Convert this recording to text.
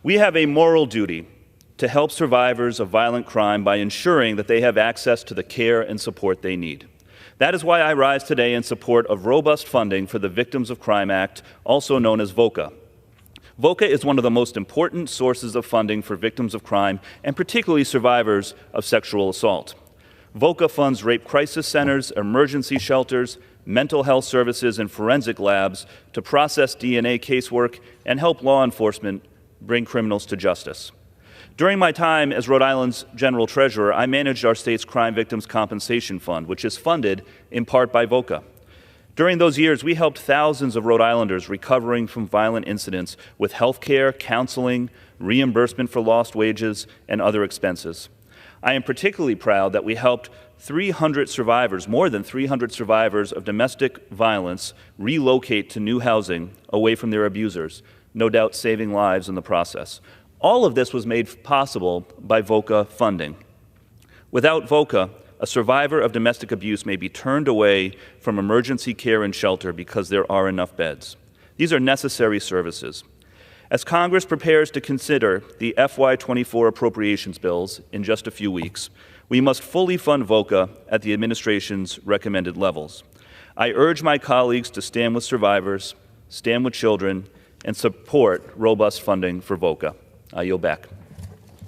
We have a moral duty to help survivors of violent crime by ensuring that they have access to the care and support they need. That is why I rise today in support of robust funding for the Victims of Crime Act, also known as VOCA. VOCA is one of the most important sources of funding for victims of crime, and particularly survivors of sexual assault. VOCA funds rape crisis centers, emergency shelters, mental health services, and forensic labs to process DNA casework and help law enforcement bring criminals to justice. During my time as Rhode Island's General Treasurer, I managed our state's Crime Victims Compensation Fund, which is funded in part by VOCA. During those years, we helped thousands of Rhode Islanders recovering from violent incidents with health care, counseling, reimbursement for lost wages, and other expenses. I am particularly proud that we helped 300 survivors, more than 300 survivors of domestic violence, relocate to new housing away from their abusers, no doubt saving lives in the process. All of this was made possible by VOCA funding. Without VOCA, a survivor of domestic abuse may be turned away from emergency care and shelter because there are enough beds. These are necessary services. As Congress prepares to consider the FY24 appropriations bills in just a few weeks, we must fully fund VOCA at the administration's recommended levels. I urge my colleagues to stand with survivors, stand with children, and support robust funding for VOCA. I yield back.